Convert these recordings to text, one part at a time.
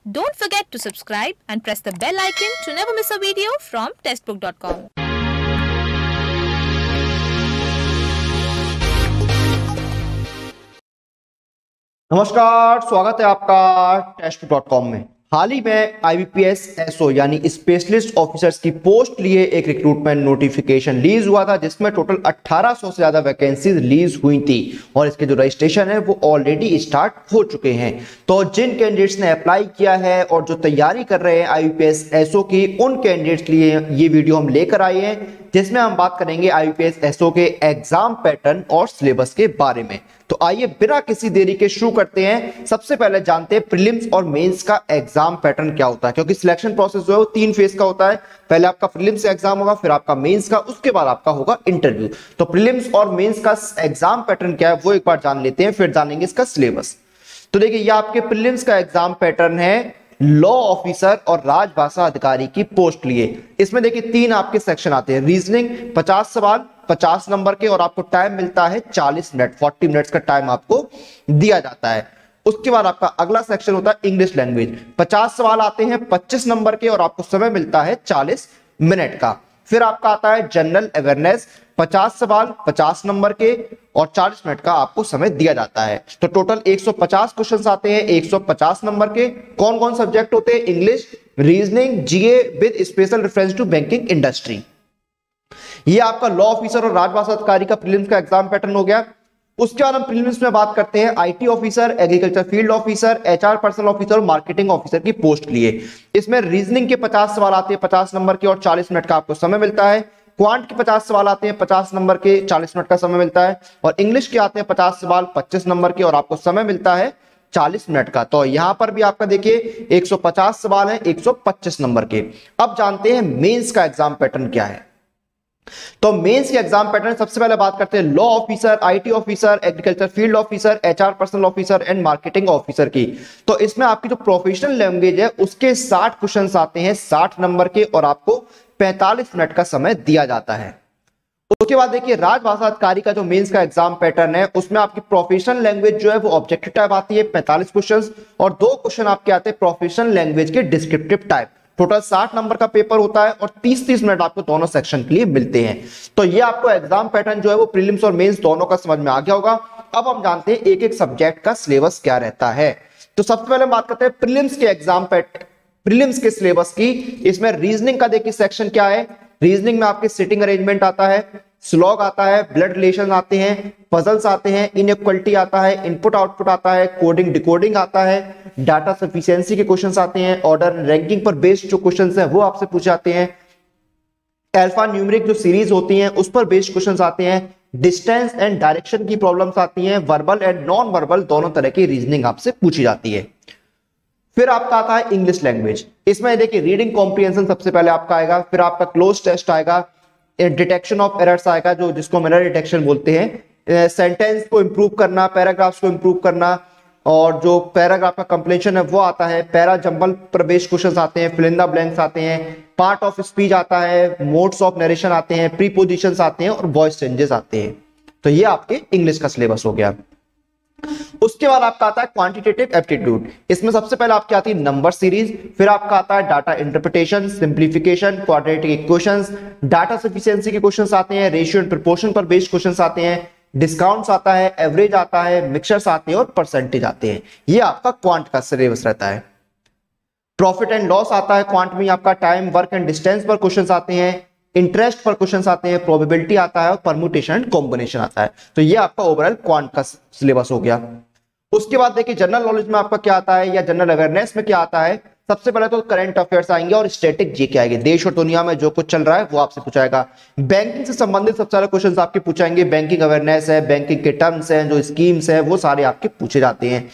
Don't forget to subscribe and press the bell icon to never miss a video from testbook.com. नमस्कार, स्वागत है आपका टेस्टबुक.com में। हाल ही में IBPS SO यानी स्पेशलिस्ट ऑफिसर्स की पोस्ट लिए एक रिक्रूटमेंट नोटिफिकेशन रिलीज हुआ था, जिसमें टोटल 1800 से ज्यादा वैकेंसीज रिलीज हुई थी और इसके जो रजिस्ट्रेशन है वो ऑलरेडी स्टार्ट हो चुके हैं। तो जिन कैंडिडेट्स ने अप्लाई किया है और जो तैयारी कर रहे हैं IBPS SO की, उन कैंडिडेट्स लिए ये वीडियो हम लेकर आए हैं, जिसमें हम बात करेंगे IBPS SO के एग्जाम पैटर्न और सिलेबस के बारे में। तो आइए बिना किसी देरी के शुरू करते हैं। सबसे पहले जानते हैं प्रीलिम्स और मेंस का एग्जाम पैटर्न क्या होता है, क्योंकि सिलेक्शन प्रोसेस जो है वो 3 फेज का होता है। पहले आपका प्रीलिम्स एग्जाम होगा, फिर आपका मेंस का, उसके बाद आपका होगा इंटरव्यू। तो प्रीलिम्स और मेंस का एग्जाम पैटर्न क्या है वो एक बार जान लेते हैं, फिर जानेंगे इसका सिलेबस। तो देखिए, ये आपके प्रीलिम्स का एग्जाम पैटर्न है लॉ ऑफिसर और राजभाषा अधिकारी की पोस्ट लिए। इसमें देखिए 3 आपके सेक्शन आते हैं। रीजनिंग 50 सवाल 50 नंबर के, और आपको टाइम मिलता है 40 मिनट, 40 मिनट्स का टाइम आपको दिया जाता है। उसके बाद आपका अगला सेक्शन होता है इंग्लिश लैंग्वेज। 50 सवाल आते हैं 25 नंबर के, और आपको समय मिलता है 40 मिनट का। फिर आपका आता है जनरल अवेयरनेस, 50 सवाल 50 नंबर के और 40 मिनट का आपको समय दिया जाता है। तो टोटल 150 क्वेश्चंस आते हैं 150 नंबर के। कौन कौन सब्जेक्ट होते हैं? English, reasoning, GA with special reference to banking industry. ये आपका लॉ ऑफिसर और राजभाषा अधिकारी का प्रीलिम्स का एग्जाम पैटर्न हो गया। उसके बाद हम प्रीलिम्स में बात करते हैं IT officer, agriculture field officer, HR personnel officer और मार्केटिंग ऑफिसर की पोस्ट लिए। इसमें रीजनिंग के 50 सवाल आते हैं 50 नंबर के और 40 मिनट का आपको समय मिलता है। क्वांट के 50 सवाल आते हैं 50 नंबर के, 40 मिनट का समय मिलता है। और इंग्लिश के आते हैं 50 सवाल 25 नंबर के, और आपको समय मिलता है 40 मिनट का। तो यहां पर भी आपका देखिए 150 सवाल है 125 नंबर के। अब जानते हैं मेंस का एग्जाम पैटर्न क्या है। तो मेंस के एग्जाम पैटर्न सबसे पहले बात करते हैं law officer, IT officer, agriculture field officer, HR personnel officer and marketing officer की। तो इसमें आपकी जो प्रोफेशनल लैंग्वेज है उसके 60 क्वेश्चंस आते हैं 60 नंबर के, और आपको 45 मिनट का समय दिया जाता है। उसके बाद देखिए राजभाषा अधिकारी का जो मेंस का एग्जाम पैटर्न है, उसमें आपकी प्रोफेशनल लैंग्वेज जो है वो ऑब्जेक्टिव टाइप आती है 45 क्वेश्चंस, और 2 क्वेश्चन आपके आते हैं प्रोफेशनल लैंग्वेज के डिस्क्रिप्टिव टाइप। टोटल 60 नंबर का पेपर होता है और 30-30 मिनट आपको दोनों सेक्शन के लिए मिलते हैं। तो ये आपको एग्जाम पैटर्न जो है वो प्रीलिम्स और मेंस दोनों का समझ में आ गया होगा। अब हम जानते हैं एक एक सब्जेक्ट का सिलेबस क्या रहता है। तो सबसे पहले बात करते हैं प्रीलिम्स के एग्जाम पैटर्न, प्रीलिम्स के सिलेबस की। इसमें रीजनिंग का देखिए सेक्शन क्या है। रीजनिंग में आपके सिटिंग अरेंजमेंट आता है, स्लॉग आता है, ब्लड रिलेशन आते हैं, पजल्स आते हैं, इनइक्वालिटी आता है, इनपुट आउटपुट आता है, कोडिंग डिकोडिंग आता है, डाटा सफिशिएंसी के क्वेश्चंस आते हैं, ऑर्डर रैंकिंग पर बेस्ड जो क्वेश्चंस हैं वो आपसे पूछे जाते हैं, अल्फा न्यूमेरिक जो सीरीज होती हैं उस पर बेस्ड क्वेश्चंस आते हैं, डिस्टेंस एंड डायरेक्शन की प्रॉब्लम्स आती हैं, वर्बल एंड नॉन वर्बल दोनों तरह की रीजनिंग आपसे पूछी जाती है। फिर आपका आता है इंग्लिश लैंग्वेज। इसमें देखिए रीडिंग कॉम्प्रिहेंशन सबसे पहले आपका आएगा, फिर आपका क्लोज टेस्ट आएगा, डिटेक्शन ऑफ एरर्स आएगा जो जिसको हम एरर डिटेक्शन बोलते हैं, सेंटेंस को इंप्रूव करना, पैराग्राफ्स को इंप्रूव करना, और जो पैराग्राफ का कंप्लीशन है वो आता है, पैरा जंबल प्रवेश क्वेश्चंस आते हैं, फिल इन द ब्लैंक्स आते हैं, पार्ट ऑफ स्पीच आता है, मोड्स ऑफ नरेशन आते हैं, प्रीपोजिशंस आते हैं और वॉइस चेंजेस आते हैं। तो ये आपके इंग्लिश का सिलेबस हो गया। उसके बाद आपका आता है क्वांटिटेटिव एप्टीट्यूड। इसमें सबसे पहले आपकी आती है नंबर सीरीज, फिर आपका आता है data interpretation, simplification, quadratic equations, data sufficiency के क्वेश्चंस आते हैं, रेशियो एंड प्रोपोर्शन पर बेस्ड क्वेश्चंस आते हैं, डिस्काउंट्स आता है, एवरेज आता है, मिक्सचर्स आते हैं और परसेंटेज आते हैं। ये आपका क्वांट का सिलेबस रहता है। प्रॉफिट एंड लॉस आता है क्वांट में, आपका टाइम वर्क एंड डिस्टेंस पर क्वेश्चंस आते हैं, इंटरेस्ट पर क्वेश्चंस आते हैं, प्रोबेबिलिटी आता है और परम्यूटेशन एंड कॉम्बिनेशन आता है। तो ये आपका ओवरऑल क्वांट का सिलेबस हो गया। उसके बाद देखिए जनरल नॉलेज में आपका क्या आता है या जनरल अवेयरनेस में क्या आता है। सबसे पहले तो करंट अफेयर्स आएंगे और स्टैटिक जीके आएंगे, देश और दुनिया में जो कुछ चल रहा है वो आपसे पूछाएगा। बैंकिंग से संबंधित सबसे सारे क्वेश्चंस आपके पूछाएंगे, बैंकिंग अवेयरनेस है, बैंकिंग के टर्म्स हैं, जो स्कीम्स है वो सारे आपके पूछे जाते हैं।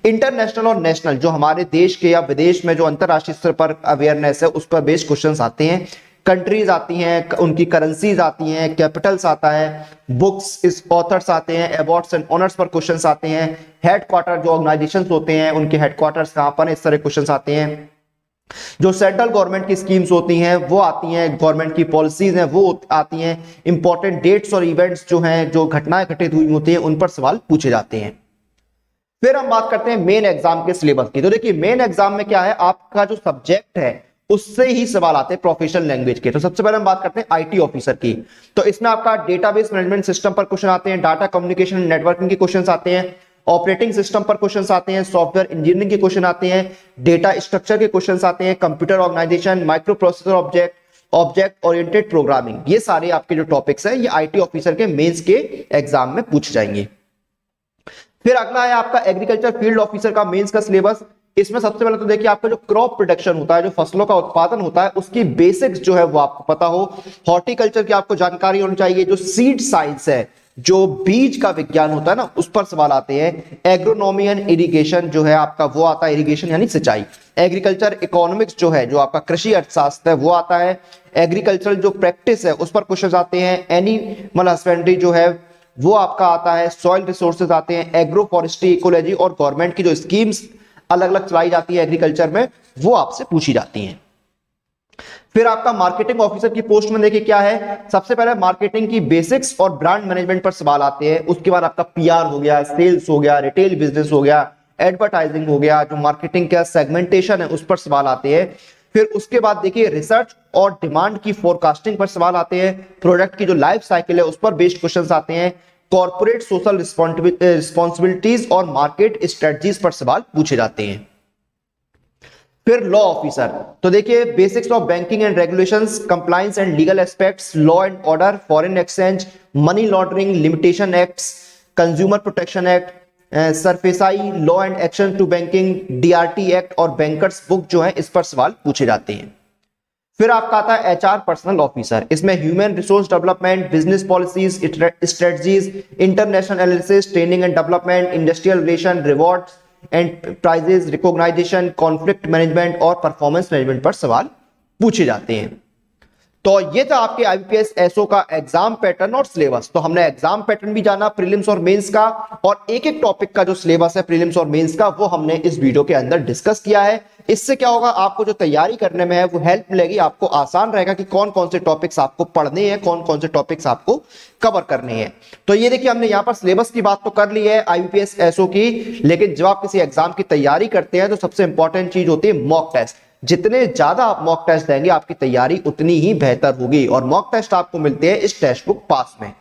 इंटरनेशनल और नेशनल जो हमारे देश के या विदेश में जो अंतरराष्ट्रीय स्तर पर अवेयरनेस है उस पर बेस्ड क्वेश्चंस आते हैं। कंट्रीज आती हैं, उनकी करेंसीज आती हैं, कैपिटल्स आता है, बुक्स इस ऑथर्स आते हैं, अवार्ड्स एंड ऑनर्स पर क्वेश्चंस आते हैं, हेडक्वार्टर जो ऑर्गेनाइजेशंस होते हैं उनके हेडक्वार्टर्स कहां पर, इस तरह क्वेश्चंस आते हैं। जो सेंट्रल गवर्नमेंट की स्कीम्स होती हैं वो आती हैं, गवर्नमेंट की पॉलिसीज हैं वो आती हैं, इंपॉर्टेंट डेट्स और इवेंट्स जो हैं, जो घटनाएं घटित हुई होती हैं उन पर सवाल पूछे जाते हैं। फिर हम बात करते हैं मेन एग्जाम के सिलेबस की। तो देखिए मेन एग्जाम में क्या है, आपका जो सब्जेक्ट है उससे ही सवाल आते हैं प्रोफेशनल लैंग्वेज के। तो सबसे पहले हम बात करते हैं आईटी ऑफिसर की। तो इसमें आपका डेटाबेस मैनेजमेंट सिस्टम पर क्वेश्चन आते हैं, डाटा कम्युनिकेशन नेटवर्किंग के क्वेश्चन आते हैं, ऑपरेटिंग सिस्टम पर क्वेश्चन आते हैं, सॉफ्टवेयर इंजीनियरिंग के क्वेश्चन आते हैं, डेटा स्ट्रक्चर के क्वेश्चन आते हैं, computer organisation, microprocessor object oriented programming. ये सारे आपके जो टॉपिक्स हैं ये आईटी ऑफिसर के मेंस के एग्जाम में पूछे जाएंगे। फिर अगला है आपका एग्रीकल्चर फील्ड ऑफिसर का मेंस का सिलेबस। इसमें सबसे पहले तो देखिए आपका जो क्रॉप प्रोडक्शन होता है, जो फसलों का उत्पादन होता है, उसकी बेसिक्स जो है वो आपको पता हो। हॉर्टिकल्चर की आपको जानकारी होनी चाहिए। जो सीड साइंस है, जो बीज का विज्ञान होता है ना, उस पर सवाल आते हैं। एग्रोनॉमी एंड इरिगेशन जो है आपका वो आता है, इरिगेशन यानी सिंचाई। एग्रीकल्चर इकोनॉमिक्स जो है, जो आपका कृषि अर्थशास्त्र है, वो आता है। एग्रीकल्चरल जो प्रैक्टिस है उस पर क्वेश्चन आते हैं। एनिमल हस्बेंड्री जो है वो आपका आता है। सॉइल रिसोर्सेज आते हैं। एग्रो फॉरेस्ट्री, इकोलॉजी और गवर्नमेंट की जो स्कीम्स अलग अलग चलाई जाती है एग्रीकल्चर में, वो आपसे पूछी जाती हैं। फिर आपका मार्केटिंग ऑफिसर की पोस्ट में देखिए क्या है, सबसे पहले मार्केटिंग की बेसिक्स और ब्रांड मैनेजमेंट पर सवाल आते हैं। उसके बाद आपका पीआर हो गया, सेल्स हो गया, रिटेल बिजनेस हो गया, एडवर्टाइजिंग हो गया, जो मार्केटिंग का सेगमेंटेशन है उस पर सवाल आते हैं। फिर उसके बाद देखिए रिसर्च और डिमांड की फोरकास्टिंग पर सवाल आते हैं। प्रोडक्ट की जो लाइफ साइकिल है उस पर बेस्ड क्वेश्चंस आते हैं। कॉर्पोरेट सोशल रिस्पॉन्सिबिलिटीज और मार्केट स्ट्रेटजीज पर सवाल पूछे जाते हैं। फिर लॉ ऑफिसर, तो देखिए basics of banking and regulations, compliance and legal aspects, law and order, foreign exchange, money laundering limitation acts, consumer protection act, SARFAESI, law and action to banking, DRT act और bankers book जो है इस पर सवाल पूछे जाते हैं। फिर आपका आता है एचआर पर्सनल ऑफिसर। इसमें human resource development, business policies, strategies, international analysis, training and development, industrial relation, rewards and prizes, recognisation, conflict management और परफॉर्मेंस मैनेजमेंट पर सवाल पूछे जाते हैं। तो ये था आपके आईबीपीएस एसओ का एग्जाम पैटर्न और सिलेबस। तो हमने एग्जाम पैटर्न भी जाना प्रीलिम्स और मेंस का, और एक एक टॉपिक का जो सिलेबस है प्रीलिम्स और मेंस का वो हमने इस वीडियो के अंदर डिस्कस किया है। इससे क्या होगा, आपको जो तैयारी करने में है वो हेल्प मिलेगी, आपको आसान रहेगा कि कौन कौन से टॉपिक्स आपको पढ़ने हैं, कौन कौन से टॉपिक्स आपको कवर करने हैं। तो ये देखिए हमने यहाँ पर सिलेबस की बात तो कर ली है आईबीपीएस एसओ की, लेकिन जब आप किसी एग्जाम की तैयारी करते हैं तो सबसे इंपॉर्टेंट चीज होती है मॉक टेस्ट। जितने ज्यादा आप मॉक टेस्ट देंगे आपकी तैयारी उतनी ही बेहतर होगी, और मॉक टेस्ट आपको मिलते हैं इस टेक्स्ट बुक पास में।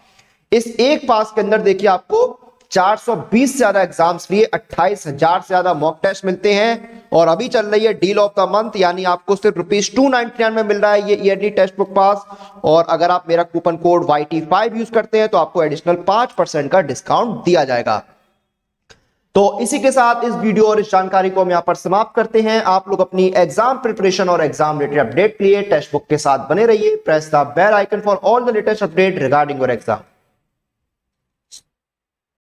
इस एक पास के अंदर देखिए आपको 420 से ज्यादा एग्जाम्स लिए 28,000 से ज्यादा मॉक टेस्ट मिलते हैं, और अभी चल रही है डील ऑफ द मंथ, यानी आपको सिर्फ ₹299 में मिल रहा है ये ईयरली टेक्स्ट बुक पास। और अगर आप मेरा कूपन कोड YT5 यूज करते हैं तो आपको एडिशनल 5% का डिस्काउंट दिया जाएगा। तो इसी के साथ इस वीडियो और इस जानकारी को हम यहां पर समाप्त करते हैं। आप लोग अपनी एग्जाम प्रिपरेशन और एग्जाम रिलेटेड अपडेट के लिए टेक्स्ट बुक के साथ बने रहिए। Press the bell icon for all the latest update regarding your exam.